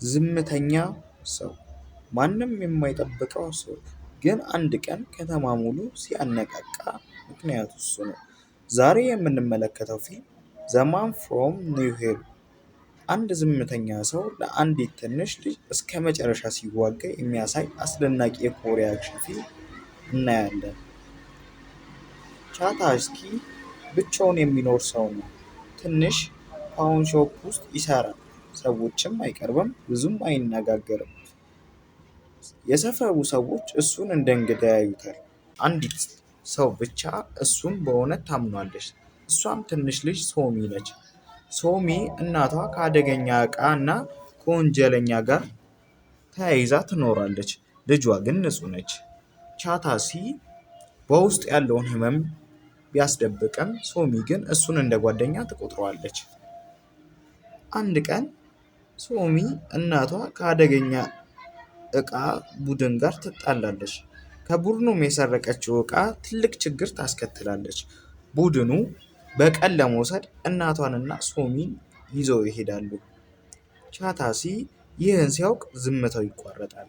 ዝምተኛ ሰው፣ ማንም የማይጠብቀው ሰው ግን አንድ ቀን ከተማ ሙሉ ሲያነቃቃ ምክንያቱ እሱ ነው። ዛሬ የምንመለከተው ፊልም ዘ ማን ፍሮም ኒው ሂል አንድ ዝምተኛ ሰው ለአንዲት ትንሽ ልጅ እስከ መጨረሻ ሲዋጋ የሚያሳይ አስደናቂ የኮሪያ አክሽን ፊልም እናያለን። ቻታስኪ ብቻውን የሚኖር ሰው ነው። ትንሽ ፓውን ሾፕ ውስጥ ይሰራል፣ ሰዎችም አይቀርብም፣ ብዙም አይነጋገርም። የሰፈሩ ሰዎች እሱን እንደ እንግዳ ያዩታል። አንዲት ሰው ብቻ እሱን በእውነት ታምኗለች። እሷም ትንሽ ልጅ ሶሚ ነች። ሶሚ እናቷ ከአደገኛ ዕቃ እና ከወንጀለኛ ጋር ተያይዛ ትኖራለች። ልጇ ግን ንጹህ ነች። ቻታሲ በውስጡ ያለውን ህመም ቢያስደብቅም ሶሚ ግን እሱን እንደ ጓደኛ ትቆጥረዋለች። አንድ ቀን ሶሚ እናቷ ከአደገኛ ዕቃ ቡድን ጋር ትጣላለች። ከቡድኑም የሰረቀችው ዕቃ ትልቅ ችግር ታስከትላለች። ቡድኑ በቀል ለመውሰድ እናቷንና ሶሚን ይዘው ይሄዳሉ። ቻታሲ ይህን ሲያውቅ ዝምታው ይቋረጣል።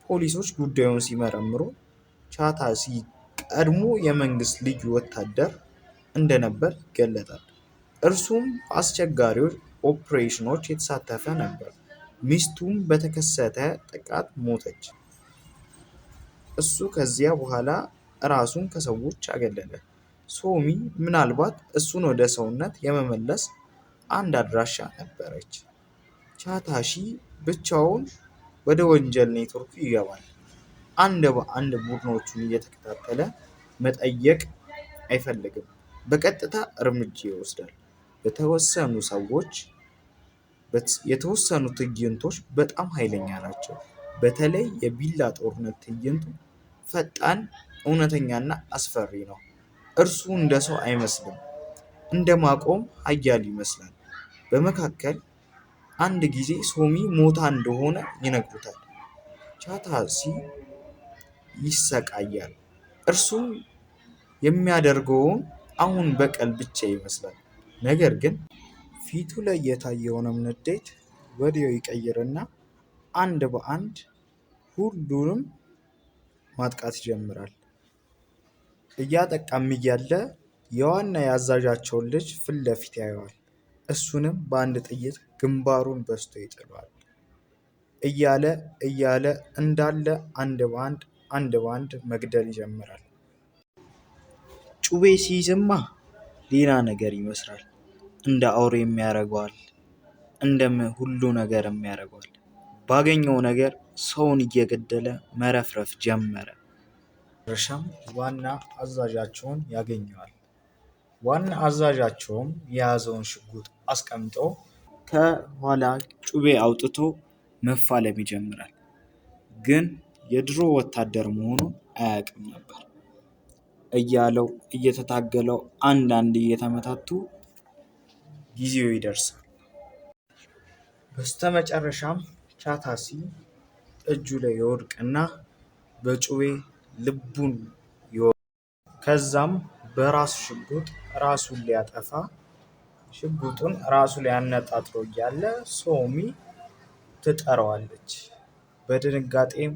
ፖሊሶች ጉዳዩን ሲመረምሩ ቻታሲ ቀድሞ የመንግስት ልዩ ወታደር እንደነበር ይገለጣል። እርሱም በአስቸጋሪ ኦፕሬሽኖች የተሳተፈ ነበር። ሚስቱም በተከሰተ ጥቃት ሞተች። እሱ ከዚያ በኋላ ራሱን ከሰዎች አገለለ። ሶሚ ምናልባት እሱን ወደ ሰውነት የመመለስ አንድ አድራሻ ነበረች። ቻታሺ ብቻውን ወደ ወንጀል ኔትወርኩ ይገባል። አንድ በአንድ ቡድኖቹን እየተከታተለ መጠየቅ አይፈልግም። በቀጥታ እርምጃ ይወስዳል። የተወሰኑ ትዕይንቶች በጣም ኃይለኛ ናቸው። በተለይ የቢላ ጦርነት ትዕይንቱ ፈጣን፣ እውነተኛና አስፈሪ ነው። እርሱ እንደ ሰው አይመስልም፣ እንደ ማቆም ኃያል ይመስላል። በመካከል አንድ ጊዜ ሶሚ ሞታ እንደሆነ ይነግሩታል። ቻታሲ ይሰቃያል። እርሱ የሚያደርገውን አሁን በቀል ብቻ ይመስላል። ነገር ግን ፊቱ ላይ የታየውንም ንዴት ወዲያው ይቀይርና አንድ በአንድ ሁሉንም ማጥቃት ይጀምራል። እያጠቃም እያለ የዋና የአዛዣቸውን ልጅ ፊት ለፊት ያየዋል። እሱንም በአንድ ጥይት ግንባሩን በስቶ ይጥለዋል። እያለ እያለ እንዳለ አንድ በአንድ መግደል ይጀምራል። ጩቤ ሲይዝማ ሌላ ነገር ይመስላል። እንደ አውሬም ያደርገዋል። ሁሉ ነገርም ያደርገዋል። ባገኘው ነገር ሰውን እየገደለ መረፍረፍ ጀመረ። መጨረሻም ዋና አዛዣቸውን ያገኘዋል። ዋና አዛዣቸውም የያዘውን ሽጉጥ አስቀምጦ ከኋላ ጩቤ አውጥቶ መፋለም ይጀምራል። ግን የድሮ ወታደር መሆኑን አያውቅም ነበር። እያለው እየተታገለው አንዳንድ እየተመታቱ ጊዜው ይደርሳል። በስተመጨረሻም ቻታሲ እጁ ላይ ይወድቅና በጩቤ ልቡን ይወጋል። ከዛም በራሱ ሽጉጥ ራሱን ሊያጠፋ ሽጉጡን ራሱ ላይ አነጣጥሮ እያለ ሶሚ ትጠራዋለች። በድንጋጤም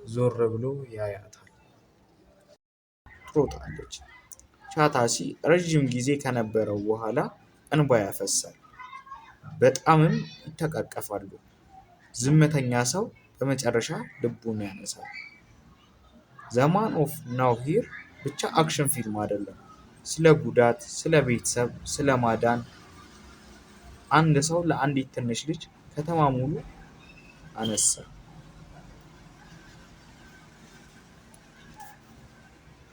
ዞር ብሎ ያያታል። ትሮጣለች። ቻታሲ ረዥም ጊዜ ከነበረው በኋላ እንባ ያፈሳል። በጣምም ይተቃቀፋሉ። ዝምተኛ ሰው በመጨረሻ ልቡን ያነሳል። ዘ ማን ኦፍ ናው ሂር ብቻ አክሽን ፊልም አይደለም። ስለ ጉዳት፣ ስለ ቤተሰብ፣ ስለ ማዳን። አንድ ሰው ለአንዲት ትንሽ ልጅ ከተማ ሙሉ አነሳ።